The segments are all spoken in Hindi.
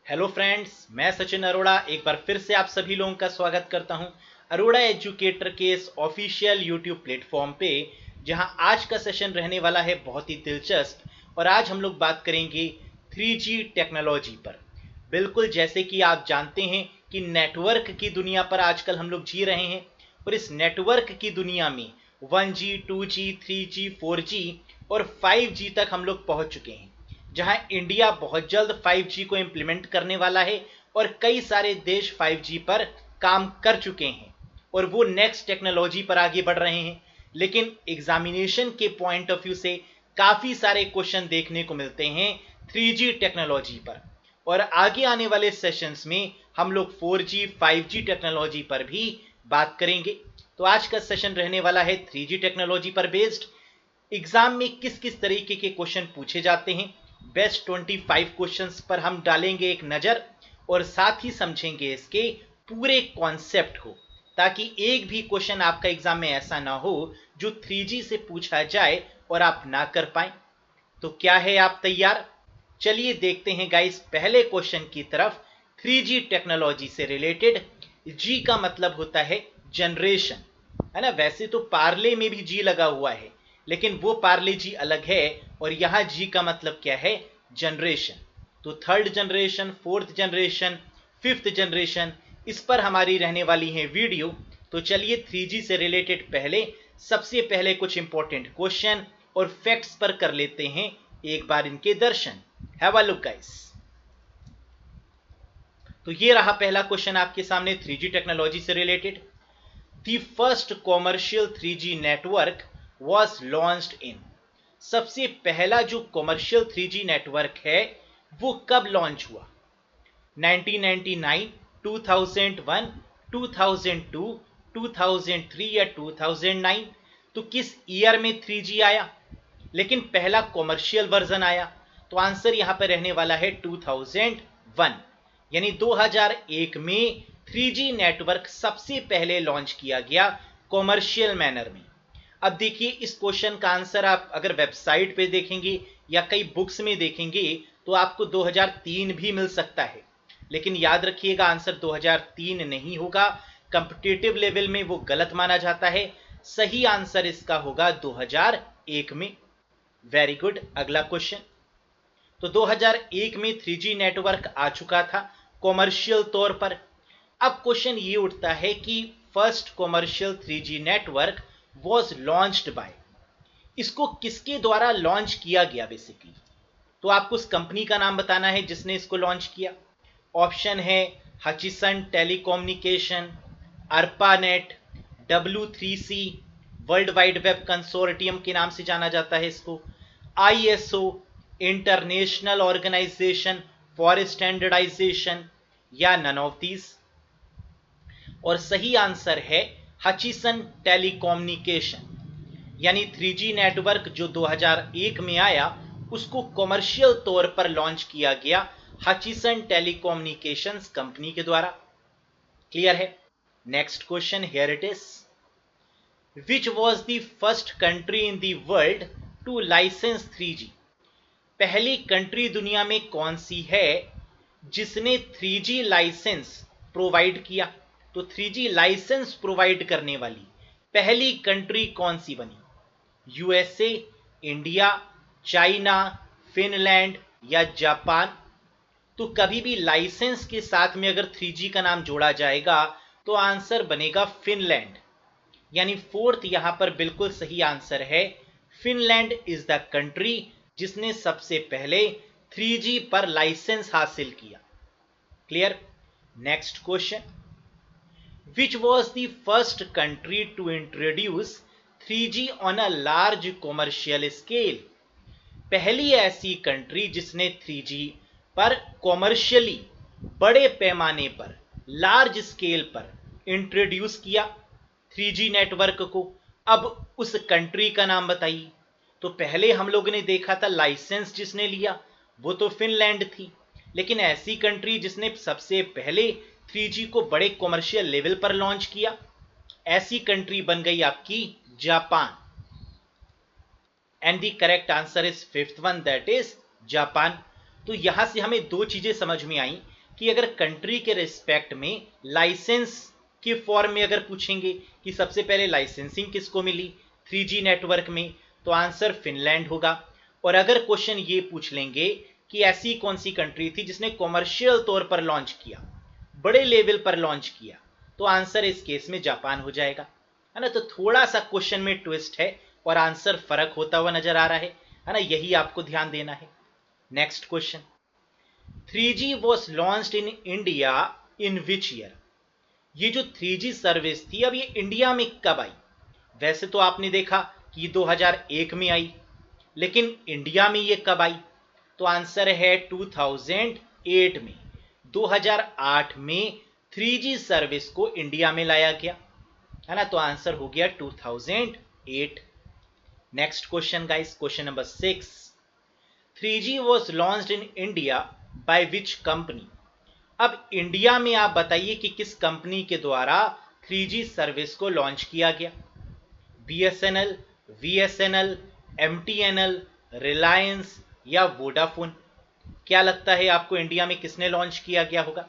हेलो फ्रेंड्स, मैं सचिन अरोड़ा एक बार फिर से आप सभी लोगों का स्वागत करता हूं अरोड़ा एजुकेटर के इस ऑफिशियल यूट्यूब प्लेटफॉर्म पे, जहां आज का सेशन रहने वाला है बहुत ही दिलचस्प। और आज हम लोग बात करेंगे 3G टेक्नोलॉजी पर। बिल्कुल जैसे कि आप जानते हैं कि नेटवर्क की दुनिया पर आजकल हम लोग जी रहे हैं, और इस नेटवर्क की दुनिया में 1G, 2G, 3G, 4G और 5G तक हम लोग पहुंच चुके हैं, जहां इंडिया बहुत जल्द 5G को इम्प्लीमेंट करने वाला है और कई सारे देश 5G पर काम कर चुके हैं और वो नेक्स्ट टेक्नोलॉजी पर आगे बढ़ रहे हैं। लेकिन एग्जामिनेशन के पॉइंट ऑफ व्यू से काफ़ी सारे क्वेश्चन देखने को मिलते हैं 3G टेक्नोलॉजी पर, और आगे आने वाले सेशंस में हम लोग 4G, 5G टेक्नोलॉजी पर भी बात करेंगे। तो आज का सेशन रहने वाला है 3G टेक्नोलॉजी पर बेस्ड। एग्जाम में किस किस तरीके के क्वेश्चन पूछे जाते हैं, बेस्ट 25 क्वेश्चंस पर हम डालेंगे एक नज़र, और साथ ही समझेंगे इसके पूरे कॉन्सेप्ट को, ताकि एक भी क्वेश्चन आपका एग्जाम में ऐसा ना हो जो 3G से पूछा जाए और आप ना कर पाए। तो क्या है, आप तैयार? चलिए देखते हैं गाइस पहले क्वेश्चन की तरफ। 3G टेक्नोलॉजी से रिलेटेड जी का मतलब होता है जनरेशन, है ना। वैसे तो पार्ले में भी जी लगा हुआ है, लेकिन वो पार्ले जी अलग है, और यहां जी का मतलब क्या है, जनरेशन। तो third generation, fourth generation, fifth generation, इस पर हमारी रहने वाली है वीडियो। तो चलिए 3G से रिलेटेड पहले सबसे पहले कुछ इंपॉर्टेंट क्वेश्चन और फैक्ट्स पर कर लेते हैं एक बार इनके दर्शन। Have a look guys. तो ये रहा पहला क्वेश्चन आपके सामने 3G टेक्नोलॉजी से related. The first commercial 3G network was launched in. सबसे पहला जो कॉमर्शियल 3G नेटवर्क है वो कब लॉन्च हुआ? 1999, 2001, 2002, 2003 या 2009? तो किस ईयर में 3G आया, लेकिन पहला कॉमर्शियल वर्जन आया? तो आंसर यहां पर रहने वाला है 2001, यानी 2001 में 3G नेटवर्क सबसे पहले लॉन्च किया गया कॉमर्शियल मैनर में। अब देखिए, इस क्वेश्चन का आंसर आप अगर वेबसाइट पे देखेंगे या कई बुक्स में देखेंगे तो आपको 2003 भी मिल सकता है, लेकिन याद रखिएगा आंसर 2003 नहीं होगा। कंपिटेटिव लेवल में वो गलत माना जाता है। सही आंसर इसका होगा 2001 में। Very good. अगला क्वेश्चन। तो 2001 में 3G नेटवर्क आ चुका था कॉमर्शियल तौर पर। अब क्वेश्चन ये उठता है कि first commercial 3G network was launched by, इसको किसके द्वारा लॉन्च किया गया बेसिकली? तो आपको उस कंपनी का नाम बताना है जिसने इसको लॉन्च किया। ऑप्शन है Hutchison telecommunication, ARPANET, W3C, world wide web consortium के नाम से जाना जाता है इसको, ISO, international organisation for standardisation, या नन ऑफ दीज। और सही आंसर है हचिसन टेलीकम्युनिकेशन, यानी 3G नेटवर्क जो 2001 में आया उसको कॉमर्शियल तौर पर लॉन्च किया गया हचिसन टेलीकम्युनिकेशंस कंपनी के द्वारा। क्लियर है? Next question, here it is. Which was the first country in the world to license 3G? पहली कंट्री दुनिया में कौन सी है जिसने 3G लाइसेंस प्रोवाइड किया? तो 3G लाइसेंस प्रोवाइड करने वाली पहली कंट्री कौन सी बनी? USA, इंडिया, चाइना, फिनलैंड या जापान? तो कभी भी लाइसेंस के साथ में अगर 3G का नाम जोड़ा जाएगा तो आंसर बनेगा फिनलैंड, यानी फोर्थ यहां पर बिल्कुल सही आंसर है। फिनलैंड इज द कंट्री जिसने सबसे पहले 3G पर लाइसेंस हासिल किया। Clear? Next question. Which was the first country to introduce 3G on a large commercial scale? पहली ऐसी कंट्री जिसने 3G पर कॉमर्शियली बड़े पैमाने पर, लार्ज स्केल पर इंट्रोड्यूस किया 3G नेटवर्क को। अब उस कंट्री का नाम बताइए। तो पहले हम लोगों ने देखा था लाइसेंस जिसने लिया वो तो फिनलैंड थी, लेकिन ऐसी कंट्री जिसने सबसे पहले 3G को बड़े कॉमर्शियल लेवल पर लॉन्च किया, ऐसी कंट्री बन गई आपकी Japan. And the correct answer is fifth one, that is Japan. तो यहां से हमें दो चीजें समझ में आई कि अगर कंट्री के रिस्पेक्ट में लाइसेंस के फॉर्म में अगर पूछेंगे कि सबसे पहले लाइसेंसिंग किसको मिली 3G नेटवर्क में, तो आंसर फिनलैंड होगा। और अगर क्वेश्चन ये पूछ लेंगे कि ऐसी कौन सी कंट्री थी जिसने कॉमर्शियल तौर पर लॉन्च किया, बड़े लेवल पर लॉन्च किया, तो आंसर इस केस में जापान हो जाएगा, है ना। तो थोड़ा सा क्वेश्चन में ट्विस्ट है और आंसर फर्क होता हुआ नजर आ रहा है ना, यही आपको ध्यान देना है। Next question, 3G was launched in India in which year. ये जो 3G सर्विस थी अब ये इंडिया में कब आई? वैसे तो आपने देखा कि 2001 में आई, लेकिन इंडिया में ये कब आई? तो आंसर है 2008 में। 2008 में 3G सर्विस को इंडिया में लाया गया, है ना। तो आंसर हो गया 2008। Next question guys, question number 6, 3G was launched in India by which company. अब इंडिया में आप बताइए कि किस कंपनी के द्वारा 3G सर्विस को लॉन्च किया गया? BSNL, VSNL, MTNL, रिलायंस या वोडाफोन? क्या लगता है आपको इंडिया में किसने लॉन्च किया गया होगा?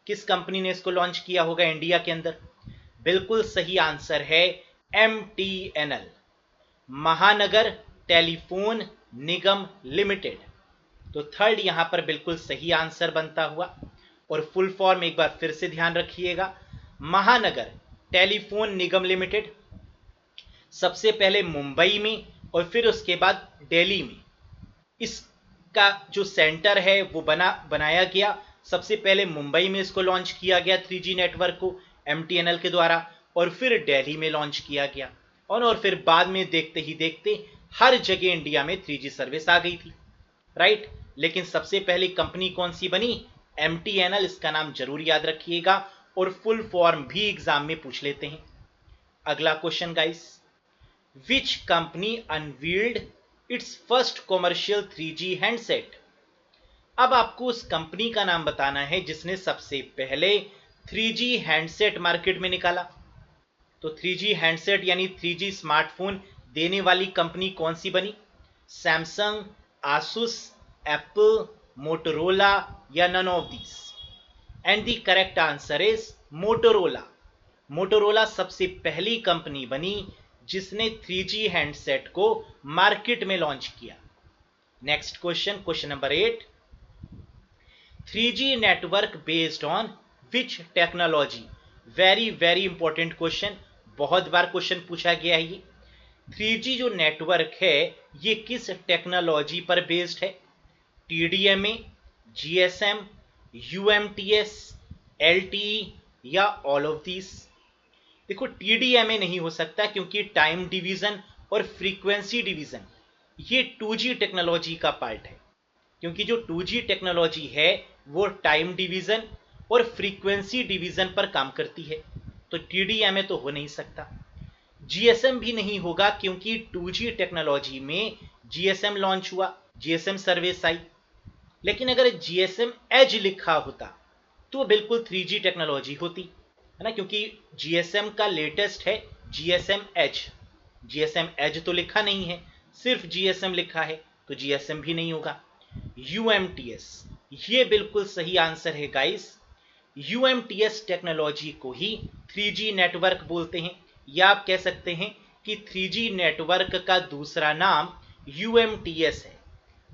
किस कंपनी ने इसको लॉन्च किया होगा इंडिया के अंदर? बिल्कुल सही आंसर है MTNL, महानगर टेलीफोन निगम लिमिटेड। तो थर्ड यहां पर बिल्कुल सही आंसर बनता हुआ। और फुल फॉर्म एक बार फिर से ध्यान रखिएगा, महानगर टेलीफोन निगम लिमिटेड सबसे पहले मुंबई में और फिर उसके बाद दिल्ली में इसका जो सेंटर है वो बनाया गया। सबसे पहले मुंबई में इसको लॉन्च किया गया 3G नेटवर्क को MTNL के द्वारा, और फिर दिल्ली में लॉन्च किया गया, और फिर बाद में देखते ही देखते हर जगह इंडिया में 3G सर्विस आ गई थी, राइट। लेकिन सबसे पहली कंपनी कौन सी बनी? MTNL, इसका नाम जरूर याद रखिएगा और फुल फॉर्म भी एग्जाम में पूछ लेते हैं। अगला question guys, which company unveiled it's first commercial 3G handset. अब आपको उस कंपनी का नाम बताना है जिसने सबसे पहले 3G हैंडसेट मार्केट में निकाला। तो 3G हैंडसेट यानी 3G स्मार्टफोन देने वाली कंपनी कौन सी बनी? सैमसंग, आसूस, एप्पल, मोटोरोला या none of these? And the correct answer is Motorola. Motorola सबसे पहली कंपनी बनी जिसने 3G हैंडसेट को मार्केट में लॉन्च किया। Next question, question number 8, 3G network based on which technology. Very very important question, बहुत बार क्वेश्चन पूछा गया है ये। 3G जो नेटवर्क है ये किस टेक्नोलॉजी पर बेस्ड है? TDMA, GSM, UMTS, LTE या ऑल ऑफ दीज? देखो TDMA नहीं हो सकता क्योंकि टाइम डिवीजन और फ्रीक्वेंसी डिवीजन ये 2G टेक्नोलॉजी का पार्ट है, क्योंकि जो 2G टेक्नोलॉजी है वो टाइम डिवीजन और फ्रीक्वेंसी डिवीजन पर काम करती है, तो TDMA तो हो नहीं सकता। GSM भी नहीं होगा क्योंकि 2G टेक्नोलॉजी में GSM लॉन्च हुआ, GSM सर्विस आई। लेकिन अगर GSM एज लिखा होता तो बिल्कुल 3G टेक्नोलॉजी होती, है ना, क्योंकि GSM का लेटेस्ट है GSM एज। GSM एज तो लिखा नहीं है, सिर्फ GSM लिखा है, तो GSM भी नहीं होगा। UMTS, ये बिल्कुल सही आंसर है गाइस। UMTS टेक्नोलॉजी को ही 3G नेटवर्क बोलते हैं, या आप कह सकते हैं कि 3G नेटवर्क का दूसरा नाम UMTS है,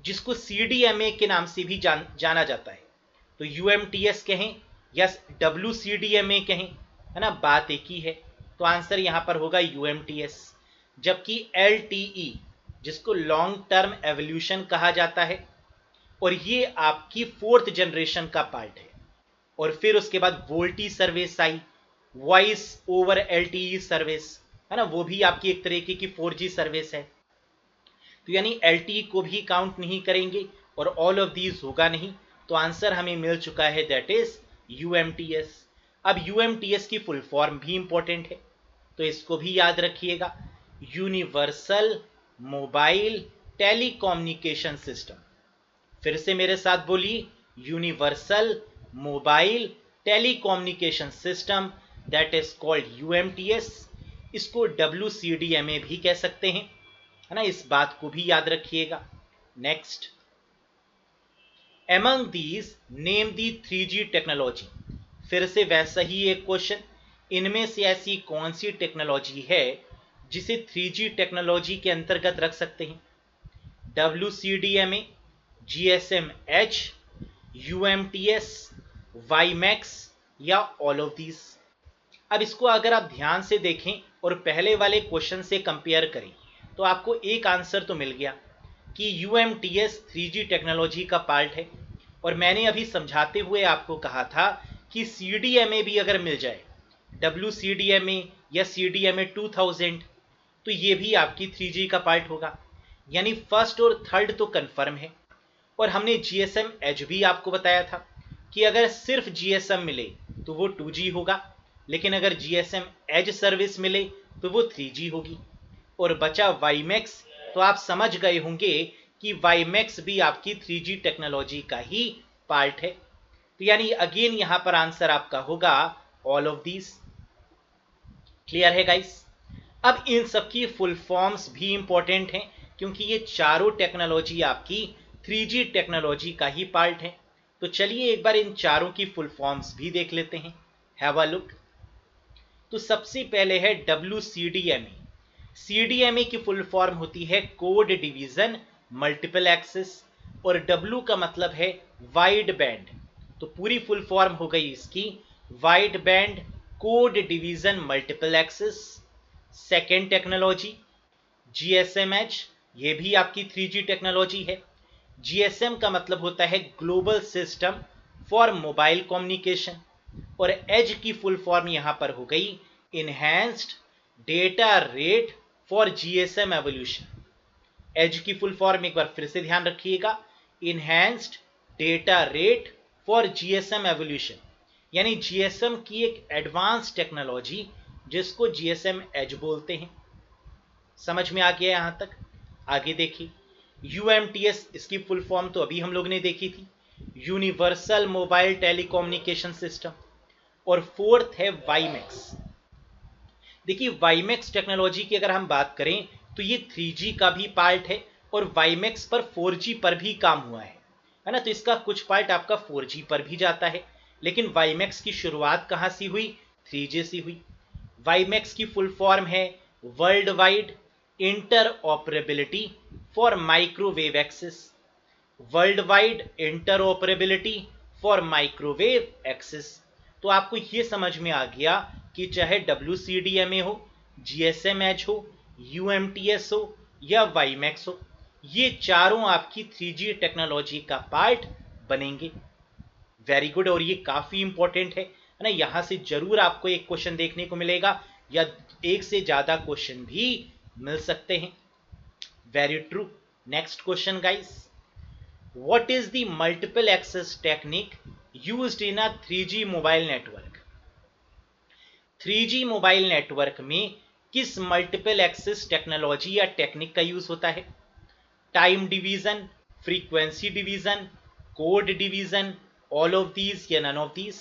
जिसको CDMA के नाम से भी जाना जाता है। तो UMTS कहें या WCDMA कहें, है ना, बात एक ही है। तो आंसर यहां पर होगा UMTS। जबकि LTE, जिसको लॉन्ग टर्म एवोल्यूशन कहा जाता है, और ये आपकी 4th जनरेशन का पार्ट है। और फिर उसके बाद वोल्टी सर्विस आई, वॉइस ओवर LTE सर्विस, है ना, वो भी आपकी एक तरीके की 4G सर्विस है। तो यानी LTE को भी काउंट नहीं करेंगे और ऑल ऑफ दीज होगा नहीं, तो आंसर हमें मिल चुका है, दैट इज UMTS। अब UMTS की फुल फॉर्म भी इंपॉर्टेंट है, तो इसको भी याद रखिएगा, यूनिवर्सल मोबाइल टेलीकम्युनिकेशन सिस्टम। फिर से मेरे साथ बोलिए, universal mobile telecommunication system, that is called UMTS। इसको WCDMA भी कह सकते हैं, है ना, इस बात को भी याद रखिएगा। Next, Among these name the 3G technology. फिर से वैसा ही एक क्वेश्चन, इनमें से ऐसी कौन सी टेक्नोलॉजी है जिसे 3G टेक्नोलॉजी के अंतर्गत रख सकते हैं? WCDMA, GSM-H, UMTS, WiMAX या ऑल ऑफ दीज? अब इसको अगर आप ध्यान से देखें और पहले वाले क्वेश्चन से कंपेयर करें तो आपको एक आंसर तो मिल गया कि UMTS 3G टेक्नोलॉजी का पार्ट है। और मैंने अभी समझाते हुए आपको कहा था कि CDMA भी अगर मिल जाए, WCDMA या CDMA 2000, तो ये भी आपकी 3G का पार्ट होगा। यानी फर्स्ट और थर्ड तो कंफर्म है। और हमने GSM-H भी आपको बताया था कि अगर सिर्फ GSM मिले तो वो 2G होगा, लेकिन अगर GSM-H सर्विस मिले तो वो 3G होगी। और बचा WiMAX, तो आप समझ गए होंगे कि WiMAX भी आपकी 3G टेक्नोलॉजी का ही पार्ट है। तो यानी अगेन यहां पर आंसर आपका होगा ऑल ऑफ दीज। क्लियर है गाइस? अब इन सब की फुल फॉर्म्स भी इंपॉर्टेंट हैं क्योंकि ये चारों टेक्नोलॉजी आपकी 3G टेक्नोलॉजी का ही पार्ट है। तो चलिए एक बार इन चारों की फुल फॉर्म्स भी देख लेते हैं। Have a look. तो सबसे पहले है WCDMA। CDMA की फुल फॉर्म होती है कोड डिवीजन मल्टीपल एक्सेस, और W का मतलब है वाइड बैंड। तो पूरी फुल फॉर्म हो गई इसकी wide band code division multiple access. Second technology GSM-H, ये भी आपकी 3G टेक्नोलॉजी है। GSM का मतलब होता है global system for mobile communication, और एज की फुल फॉर्म यहां पर हो गई enhanced data rate for GSM evolution. EDGE की फुल फॉर्म एक बार फिर से ध्यान रखिएगा, enhanced data rate for GSM evolution, यानी GSM की एक एडवांस टेक्नोलॉजी जिसको GSM-H बोलते हैं। समझ में आ गया यहां तक? आगे देखिए, UMTS, इसकी फुल फॉर्म तो अभी हम लोग ने देखी थी, यूनिवर्सल मोबाइल टेलीकम्युनिकेशन सिस्टम। और फोर्थ है WiMAX। देखिए WiMAX टेक्नोलॉजी की अगर हम बात करें तो ये 3G का भी पार्ट है और WiMAX पर 4G पर भी काम हुआ है ना। तो इसका कुछ पार्ट आपका 4G पर भी जाता है, लेकिन WiMAX की शुरुआत कहां से हुई? 3G से हुई। WiMAX की फुल फॉर्म है world wide interoperability for microwave access. World wide interoperability for microwave access. तो आपको ये समझ में आ गया कि चाहे WCDMA हो, GSM-H हो, UMTS हो या WiMAX हो, ये चारों आपकी 3G टेक्नोलॉजी का पार्ट बनेंगे। Very good. और ये काफी इंपॉर्टेंट है ना। यहां से जरूर आपको एक क्वेश्चन देखने को मिलेगा या एक से ज्यादा क्वेश्चन भी मिल सकते हैं। Very true. Next question guys, what is the multiple access technique used in a 3G mobile network? 3G mobile network में किस मल्टीपल एक्सेस टेक्नोलॉजी या टेक्निक का यूज होता है? Time division, frequency division, code division, all of these या नन ऑफ दीज?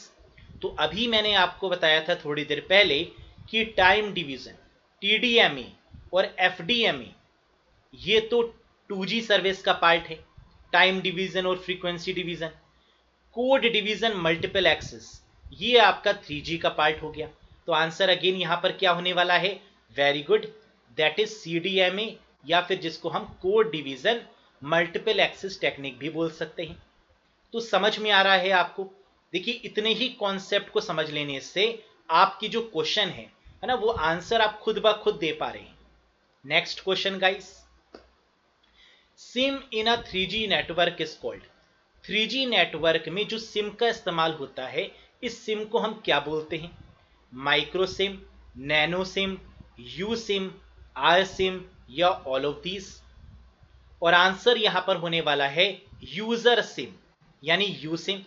तो अभी मैंने आपको बताया था थोड़ी देर पहले कि टाइम डिवीजन TDMA और FDMA ये तो 2G सर्विस का पार्ट है, टाइम डिवीजन और frequency division. Code division multiple access ये आपका 3G का पार्ट हो गया। तो आंसर अगेन यहां पर क्या होने वाला है? Very good, that is CDMA, या फिर जिसको हम code division multiple access technique भी बोल सकते हैं। तो समझ में आ रहा है आपको? देखिए इतने ही कॉन्सेप्ट को समझ लेने से आपकी जो क्वेश्चन है ना, वो आंसर आप खुद ब खुद दे पा रहे हैं। Next question guys, SIM in a 3G network is called. 3G network में जो सिम का इस्तेमाल होता है, इस सिम को हम क्या बोलते हैं? Micro SIM, nano SIM, U SIM, R SIM या ऑल ऑफ दीज? और आंसर यहां पर होने वाला है यूजर सिम, यानी यू सिम।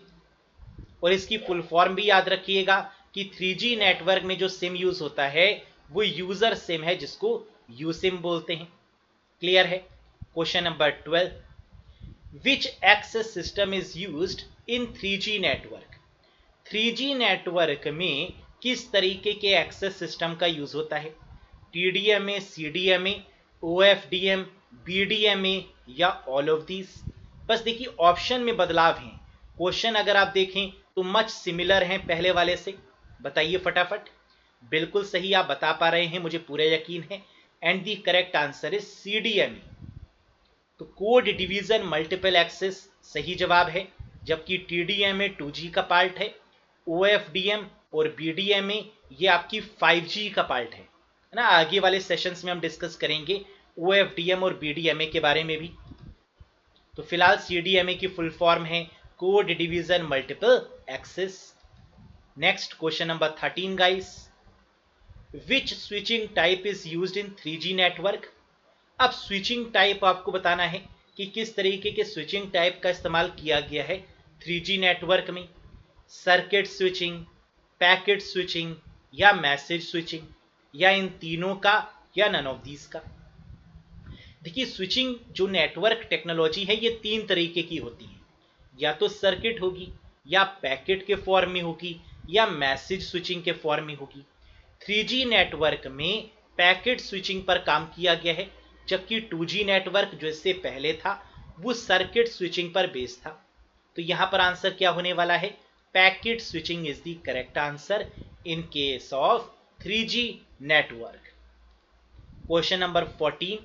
और इसकी फुल फॉर्म भी याद रखिएगा कि 3G नेटवर्क में जो सिम यूज होता है वो यूजर सिम है, जिसको यू सिम बोलते हैं। क्लियर है? Question number 12, which access system is used in 3G network? 3G network में किस तरीके के एक्सेस सिस्टम का यूज होता है? TDMA, CDMA, OFDM, BDMA या ऑल ऑफ दीज? बस देखिए ऑप्शन में बदलाव हैं। क्वेश्चन अगर आप देखें तो मच सिमिलर हैं पहले वाले से। बताइए फटाफट। बिल्कुल सही आप बता पा रहे हैं, मुझे पूरा यकीन है। And the correct answer is CDMA। तो कोड डिवीजन मल्टीपल एक्सेस सही जवाब है, जबकि TDMA 2G का पार्ट है। OFDM और BDMA ये आपकी 5G का पार्ट है ना। आगे वाले सेशंस में हम डिस्कस करेंगे OFDM और BDMA के बारे में भी। तो फिलहाल CDMA की फुल फॉर्म है code division multiple access. Next question number 13 guys. Which switching type is used in 3G network. अब स्विचिंग टाइप आपको बताना है कि किस तरीके के स्विचिंग टाइप का इस्तेमाल किया गया है 3G नेटवर्क में। सर्किट स्विचिंग, पैकेट स्विचिंग या मैसेज स्विचिंग, या इन तीनों का, या नन ऑफ दीज का। देखिए स्विचिंग जो नेटवर्क टेक्नोलॉजी है ये तीन तरीके की होती है, या तो सर्किट होगी, या पैकेट के फॉर्म में होगी, या मैसेज स्विचिंग के फॉर्म में होगी। 3G नेटवर्क में पैकेट स्विचिंग पर काम किया गया है, जबकि 2G नेटवर्क जो इससे पहले था वो सर्किट स्विचिंग पर बेस्ड था। तो यहां पर आंसर क्या होने वाला है, packet switching is the correct answer in case of 3G network. Question number 14।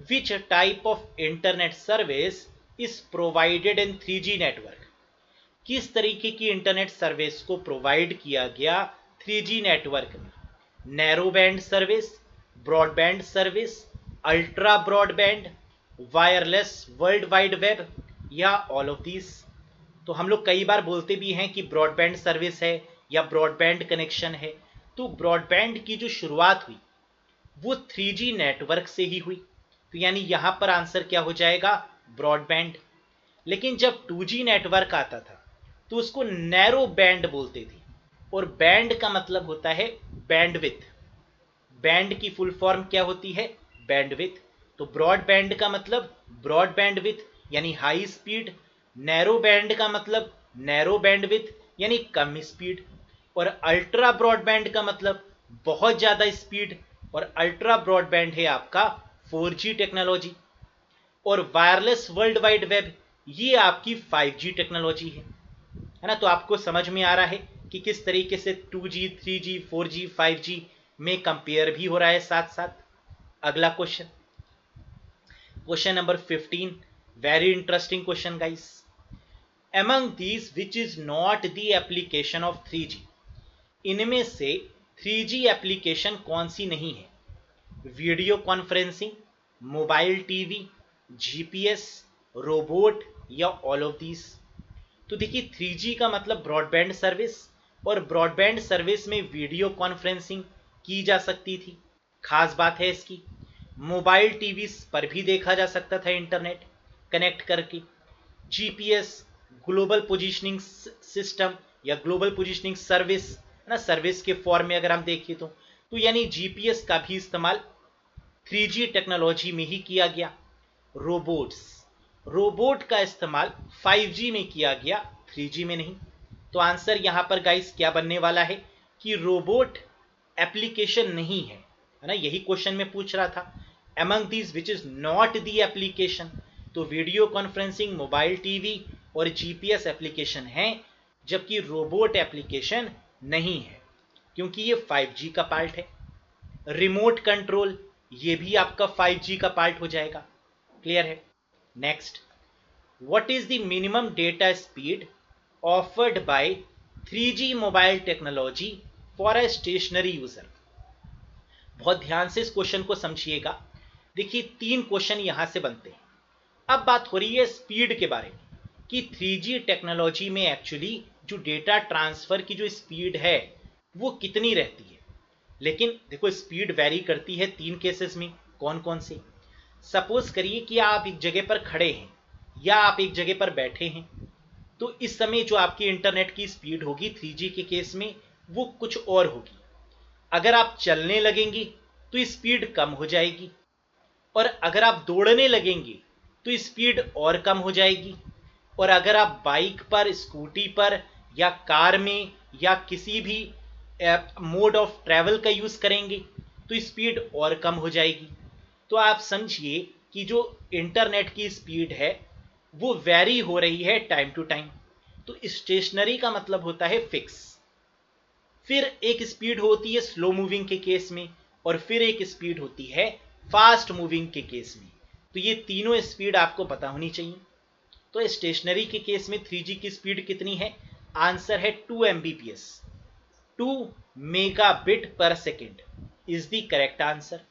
Which type of internet service is provided in 3G network। किस तरीके की इंटरनेट सर्विस को प्रोवाइड किया गया 3G नेटवर्क में। Narrow band service, broadband service, ultra broadband, wireless world wide web, या ऑल ऑफ दीज। तो हम लोग कई बार बोलते भी हैं कि ब्रॉडबैंड सर्विस है या ब्रॉडबैंड कनेक्शन है। तो ब्रॉडबैंड की जो शुरुआत हुई वो 3G नेटवर्क से ही हुई, तो यानी यहां पर आंसर क्या हो जाएगा, ब्रॉडबैंड। लेकिन जब 2G नेटवर्क आता था तो उसको नैरो बैंड बोलते थे, और बैंड का मतलब होता है बैंडविथ। बैंड की फुल फॉर्म क्या होती है, बैंडविथ। तो ब्रॉडबैंड का मतलब ब्रॉड बैंडविथ यानी हाई स्पीड, नैरो बैंड का मतलब नैरो बैंडविथ यानी कम स्पीड, और अल्ट्रा ब्रॉडबैंड का मतलब बहुत ज्यादा स्पीड, और अल्ट्रा ब्रॉडबैंड है आपका 4G टेक्नोलॉजी, और वायरलेस वर्ल्ड वाइड वेब ये आपकी 5G टेक्नोलॉजी है ना। तो आपको समझ में आ रहा है कि किस तरीके से 2G, 3G, 4G, 5G में कंपेयर भी हो रहा है साथ साथ। अगला question, question number 15, very interesting question guys. Among these which is not the application of 3G। इनमें से 3G एप्लीकेशन कौन सी नहीं है। Video conferencing, mobile TV, GPS, robot, या ऑल ऑफ दीज। तो देखिए 3G का मतलब ब्रॉडबैंड सर्विस, और ब्रॉडबैंड सर्विस में वीडियो कॉन्फ्रेंसिंग की जा सकती थी, खास बात है इसकी। मोबाइल टीवी पर भी देखा जा सकता था इंटरनेट कनेक्ट करके। GPS, ग्लोबल पोजीशनिंग सिस्टम या ग्लोबल पोजीशनिंग सर्विस ना, सर्विस के फॉर्म में अगर हम देखें तो यानी GPS का भी इस्तेमाल 3G टेक्नोलॉजी में ही किया गया। रोबोट्स, रोबोट का इस्तेमाल 5G में किया गया, 3G में नहीं। तो आंसर यहां पर गाइस क्या बनने वाला है कि रोबोट एप्लीकेशन नहीं है ना। यही क्वेश्चन में पूछ रहा था, among these which is not the application. तो वीडियो कॉन्फ्रेंसिंग, मोबाइल टीवी और GPS एप्लीकेशन हैं, जबकि रोबोट एप्लीकेशन नहीं है, क्योंकि ये 5G का पार्ट है। रिमोट कंट्रोल ये भी आपका 5G का पार्ट हो जाएगा। क्लियर है। Next, what is the minimum data speed offered by 3G mobile technology for a stationary user. बहुत ध्यान से इस क्वेश्चन को समझिएगा। देखिए 3 क्वेश्चन यहां से बनते हैं। अब बात हो रही है स्पीड के बारे में कि 3G टेक्नोलॉजी में एक्चुअली जो डेटा ट्रांसफर की जो स्पीड है वो कितनी रहती है। लेकिन देखो स्पीड वेरी करती है 3 केसेस में। कौन कौन से, सपोज करिए कि आप एक जगह पर खड़े हैं या आप एक जगह पर बैठे हैं, तो इस समय जो आपकी इंटरनेट की स्पीड होगी 3G के केस में वो कुछ और होगी। अगर आप चलने लगेंगे तो स्पीड कम हो जाएगी, और अगर आप दौड़ने लगेंगे तो स्पीड और कम हो जाएगी, और अगर आप बाइक पर, स्कूटी पर या कार में या किसी भी मोड ऑफ ट्रैवल का यूज करेंगे तो स्पीड और कम हो जाएगी। तो आप समझिए कि जो इंटरनेट की स्पीड है वो वेरी हो रही है टाइम टू टाइम। तो स्टेशनरी का मतलब होता है फिक्स। फिर एक स्पीड होती है स्लो मूविंग के केस में, और फिर एक स्पीड होती है फास्ट मूविंग के केस में। तो ये तीनों स्पीड आपको पता होनी चाहिए। तो स्टेशनरी के केस में 3G की स्पीड कितनी है? आंसर है 2 Mbps, 2 मेगाबिट पर second is the correct answer.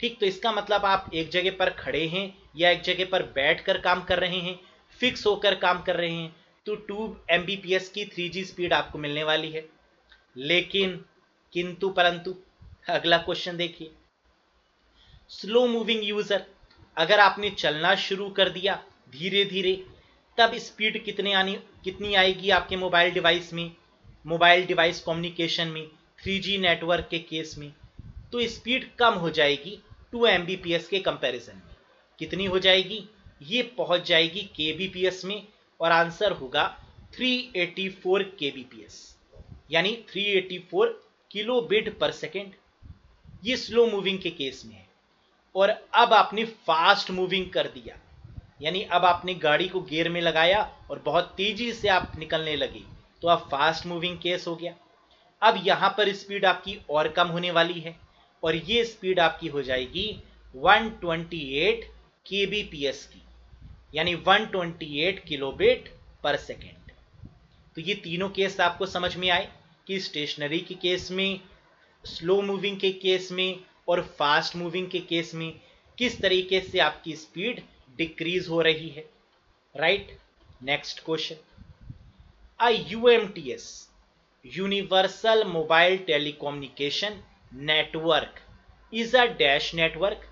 ठीक, तो इसका मतलब आप एक जगह पर खड़े हैं या एक जगह पर बैठकर काम कर रहे हैं, फिक्स होकर काम कर रहे हैं, तो 2 Mbps की 3G स्पीड आपको मिलने वाली है। लेकिन किंतु परंतु अगला क्वेश्चन देखिए, स्लो मूविंग यूजर, अगर आपने चलना शुरू कर दिया धीरे धीरे, तब स्पीड कितनी आएगी आपके मोबाइल डिवाइस में, मोबाइल डिवाइस कम्युनिकेशन में 3G नेटवर्क के केस में? तो स्पीड कम हो जाएगी 2 Mbps के कंपैरिजन में। कितनी हो जाएगी? ये पहुंच जाएगी kbps में, और आंसर होगा 384 kbps, यानी 384 किलोबिट पर सेकेंड। ये स्लो मूविंग के केस में है। और अब आपने फास्ट मूविंग कर दिया, यानी अब आपने गाड़ी को गियर में लगाया और बहुत तेजी से आप निकलने लगे, तो अब फास्ट मूविंग केस हो गया। अब यहां पर स्पीड आपकी और कम होने वाली है, और ये स्पीड आपकी हो जाएगी 128 kbps की, यानी 128 किलोबिट पर सेकेंड। तो ये तीनों केस आपको समझ में आए कि स्टेशनरी के केस में, स्लो मूविंग के केस में और फास्ट मूविंग के केस में किस तरीके से आपकी स्पीड डिक्रीज हो रही है। Right, next question, a UMTS, universal mobile telecommunication network, is a dash network.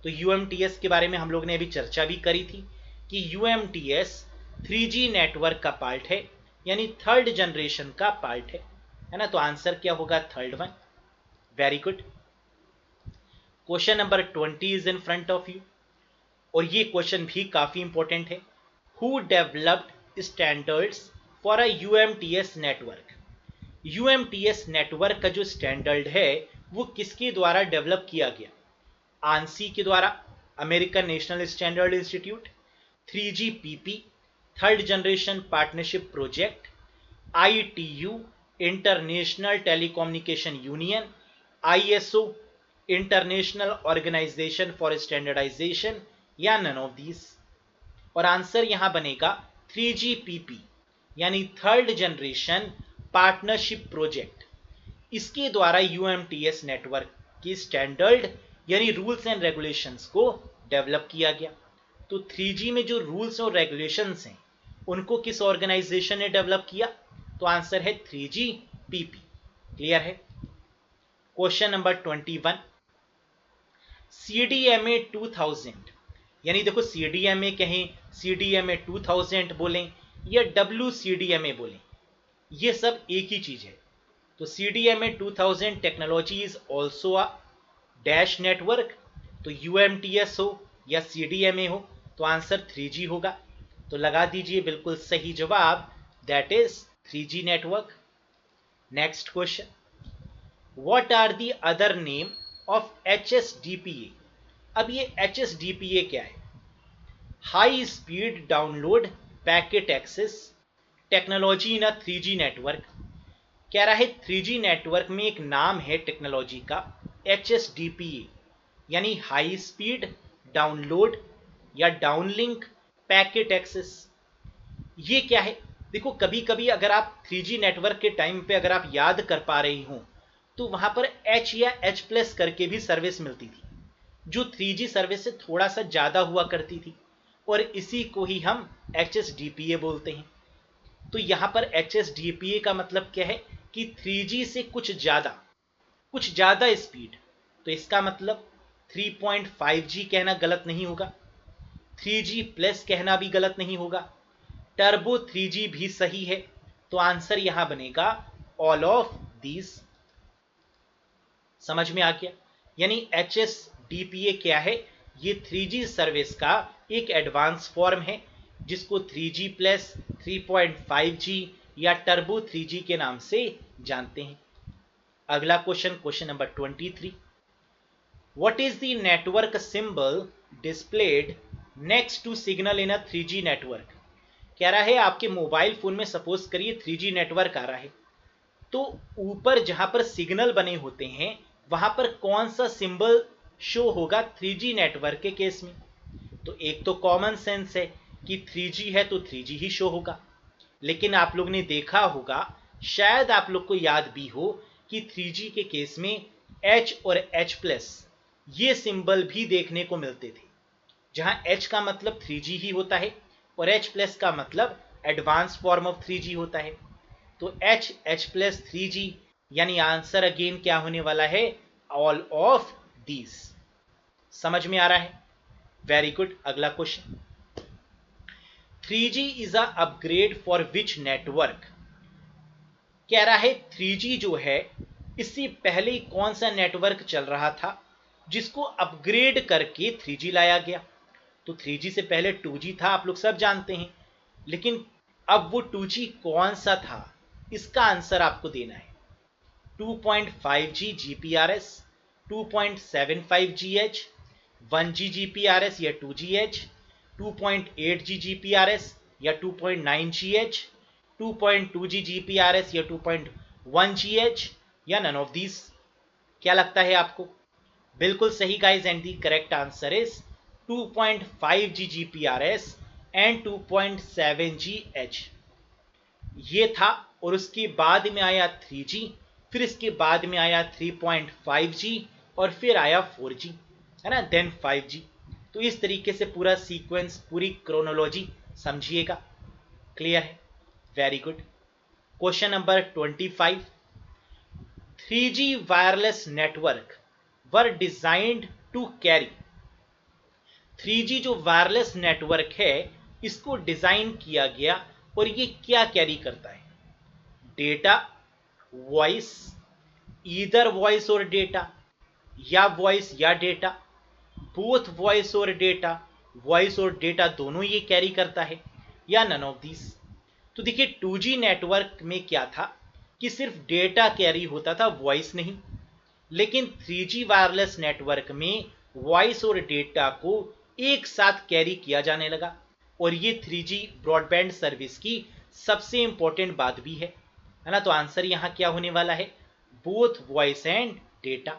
तो UMTS के बारे में हम लोग ने अभी चर्चा भी करी थी कि UMTS 3G नेटवर्क का पार्ट है, यानी थर्ड जनरेशन का पार्ट है ना। तो आंसर क्या होगा? Third one. Very good. Question number 20 is in front of you, और ये क्वेश्चन भी काफी इंपॉर्टेंट है। Who developed standards for a UMTS network? UMTS network का जो स्टैंडर्ड है वो किसके द्वारा डेवलप किया गया? आंसी के द्वारा, American National Standard Institute, 3GPP Third Generation Partnership Project, ITU International Telecommunication Union, ISO international organisation for standardisation, या नन ऑफ दीज। और आंसर यहां बनेगा 3GPP, यानी थर्ड जनरेशन पार्टनरशिप प्रोजेक्ट। इसके द्वारा UMTS नेटवर्क की स्टैंडर्ड यानी रूल्स एंड रेगुलेशंस को डेवलप किया गया। तो 3G में जो रूल्स और रेगुलेशंस हैं उनको किस ऑर्गेनाइजेशन ने डेवलप किया? तो आंसर है 3GPP। क्लियर है? क्वेश्चन नंबर 21, CDMA 2000, यानी देखो CDMA कहें, CDMA 2000 बोलें या WCDMA बोलें, ये सब एक ही चीज है। तो CDMA 2000 technology is also a dash network. तो UMTS हो या CDMA हो, तो आंसर 3G होगा। तो लगा दीजिए बिल्कुल सही जवाब, that is 3G network. Next question, what are the other name of HSDPA? अब ये HSDPA क्या है? High speed download packet access technology in a 3G network. कह रहा है 3G नेटवर्क में एक नाम है टेक्नोलॉजी का HSDPA, यानी हाई स्पीड डाउनलोड या डाउनलिंक पैकेट एक्सेस। ये क्या है? देखो कभी कभी अगर आप 3G नेटवर्क के टाइम पे अगर आप याद कर पा रही हो, तो वहां पर H या H+ करके भी सर्विस मिलती थी, जो 3G सर्विस से थोड़ा सा ज्यादा हुआ करती थी, और इसी को ही हम HSDPA बोलते हैं। तो यहां पर HSDPA का मतलब क्या है कि 3G से कुछ ज्यादा स्पीड। तो इसका मतलब 3.5G कहना गलत नहीं होगा, 3G+ कहना भी गलत नहीं होगा, टर्बो 3G भी सही है। तो आंसर यहां बनेगा ऑल ऑफ दीज। समझ में आ गया? यानी HSDPA क्या है? ये 3G सर्विस का एक एडवांस फॉर्म है, जिसको 3G+, 3.5G या टर्बो 3G के नाम से जानते हैं। अगला question, question number 23, what is the network symbol displayed next to signal in a 3G network. कह रहा है आपके मोबाइल फोन में सपोज करिए 3G नेटवर्क आ रहा है, तो ऊपर जहां पर सिग्नल बने होते हैं वहां पर कौन सा सिंबल शो होगा 3G नेटवर्क के केस में? तो एक तो कॉमन सेंस है कि 3G है तो 3G ही शो होगा, लेकिन आप लोग ने देखा होगा, शायद आप लोग को याद भी हो कि 3G के केस में H और H+ ये सिंबल भी देखने को मिलते थे, जहां H का मतलब 3G ही होता है और H+ का मतलब एडवांस फॉर्म ऑफ 3G होता है। तो H+ 3G, यानी आंसर अगेन क्या होने वाला है? All of these. समझ में आ रहा है? Very good. अगला question, 3G is a upgrade for which network? कह रहा है 3G जो है इससे पहले कौन सा नेटवर्क चल रहा था जिसको अपग्रेड करके 3G लाया गया? तो 3G से पहले 2G था, आप लोग सब जानते हैं, लेकिन अब वो 2G कौन सा था, इसका आंसर आपको देना है। 2.5G GPRS, 2.75 GH, 1G GPRS या 2GH, 2.8G GPRS या 2.9 GH, 2.2G GPRS या 2.1 GH या नन ऑफ दीज। क्या लगता है आपको? बिल्कुल सही guys, and the correct answer is 2.5G GPRS and 2.7G H ये था। और उसके बाद में आया 3G, फिर इसके बाद में आया 3.5G और फिर आया 4G, है ना, देन 5G। तो इस तरीके से पूरा सीक्वेंस, पूरी क्रोनोलॉजी समझिएगा। क्लियर है? Very good. Question number 25, 3G wireless network were designed to carry. 3G जो वायरलेस नेटवर्क है इसको डिजाइन किया गया और ये क्या कैरी करता है? डेटा, वॉइस, ईदर वॉइस और डेटा, या वॉइस या डेटा, बोथ वॉइस और डेटा, वॉइस और डेटा दोनों ये कैरी करता है, या नन ऑफ दिस। तो देखिए 2G नेटवर्क में क्या था कि सिर्फ डेटा कैरी होता था, वॉइस नहीं। लेकिन 3G वायरलेस नेटवर्क में वॉइस और डेटा को एक साथ कैरी किया जाने लगा, और ये 3G ब्रॉडबैंड सर्विस की सबसे इंपॉर्टेंट बात भी है ना। तो आंसर यहां क्या होने वाला है? Both voice and data.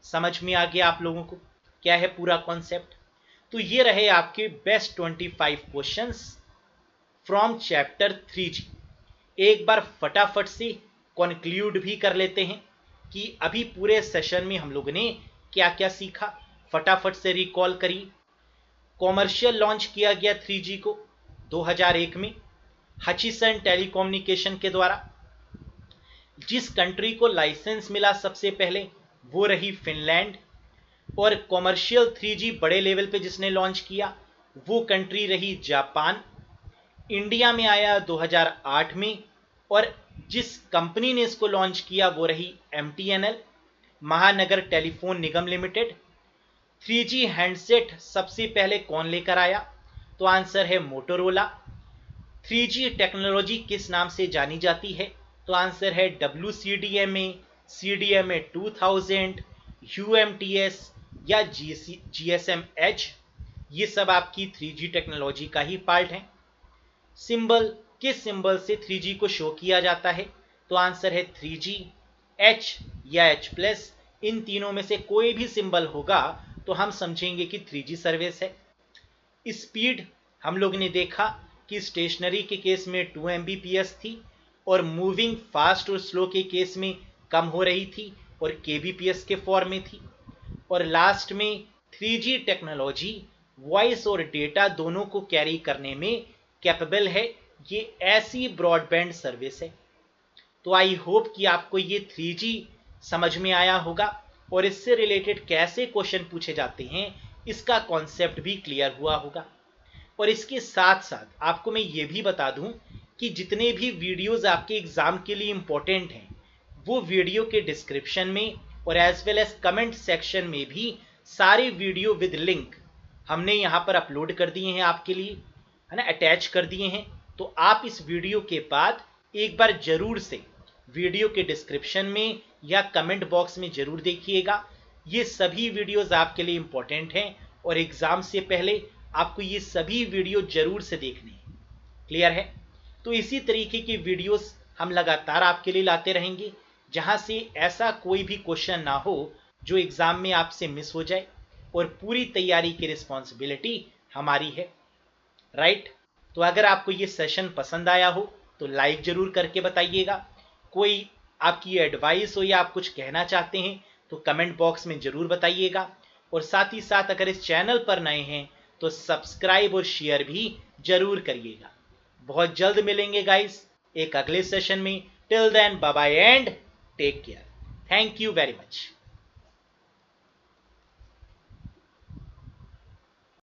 समझ में आ गया आप लोगों को क्या है पूरा कॉन्सेप्ट? तो ये रहे आपके best 25 questions from chapter 3G। एक बार फटाफट से कंक्लूड भी कर लेते हैं कि अभी पूरे सेशन में हम लोगों ने क्या क्या सीखा। फटाफट से रिकॉल करिए। कॉमर्शियल लॉन्च किया गया 3G को 2001 में हचिसन टेलीकम्युनिकेशन के द्वारा। जिस कंट्री को लाइसेंस मिला सबसे पहले वो रही फिनलैंड, और कॉमर्शियल 3G बड़े लेवल पे जिसने लॉन्च किया वो कंट्री रही जापान। इंडिया में आया 2008 में, और जिस कंपनी ने इसको लॉन्च किया वो रही MTNL, महानगर टेलीफोन निगम लिमिटेड। 3G हैंडसेट सबसे पहले कौन लेकर आया? तो आंसर है मोटोरोला। 3G टेक्नोलॉजी किस नाम से जानी जाती है? तो आंसर है WCDMA, CDMA 2000, UMTS या GSM-H। ये सब आपकी 3G टेक्नोलॉजी का ही पार्ट है। सिंबल, किस सिंबल से 3G को शो किया जाता है? तो आंसर है 3G, H या H+। इन तीनों में से कोई भी सिंबल होगा तो हम समझेंगे कि 3G सर्विस है। स्पीड हम लोग ने देखा कि स्टेशनरी के केस में 2 Mbps थी, और मूविंग फास्ट और स्लो के केस में कम हो रही थी और kbps के फॉर्म में थी। और लास्ट में 3G टेक्नोलॉजी वॉइस और डेटा दोनों को कैरी करने में कैपेबल है। ये ऐसी ब्रॉडबैंड सर्विस है। तो आई होप कि आपको ये 3G समझ में आया होगा, और इससे रिलेटेड कैसे क्वेश्चन पूछे जाते हैं इसका कॉन्सेप्ट भी क्लियर हुआ होगा। और इसके साथ साथ आपको मैं ये भी बता दूं कि जितने भी वीडियोस आपके एग्जाम के लिए इंपॉर्टेंट हैं वो वीडियो के डिस्क्रिप्शन में और as well as comment section में भी सारे वीडियो विद लिंक हमने यहाँ पर अपलोड कर दिए हैं आपके लिए, है ना, अटैच कर दिए हैं। तो आप इस वीडियो के बाद एक बार जरूर से वीडियो के डिस्क्रिप्शन में या कमेंट बॉक्स में जरूर देखिएगा। ये सभी वीडियोस आपके लिए इंपॉर्टेंट हैं और एग्जाम से पहले आपको ये सभी वीडियो जरूर से देखने हैं। क्लियर है? तो इसी तरीके की वीडियोस हम लगातार आपके लिए लाते रहेंगे, जहां से ऐसा कोई भी क्वेश्चन ना हो जो एग्जाम में आपसे मिस हो जाए, और पूरी तैयारी की रिस्पॉन्सिबिलिटी हमारी है। राइट? तो अगर आपको ये सेशन पसंद आया हो तो लाइक जरूर करके बताइएगा। कोई आपकी एडवाइस हो या आप कुछ कहना चाहते हैं तो कमेंट बॉक्स में जरूर बताइएगा। और साथ ही साथ अगर इस चैनल पर नए हैं तो सब्सक्राइब और शेयर भी जरूर करिएगा। बहुत जल्द मिलेंगे गाइस एक अगले सेशन में। Till then bye bye and take care. Thank you very much.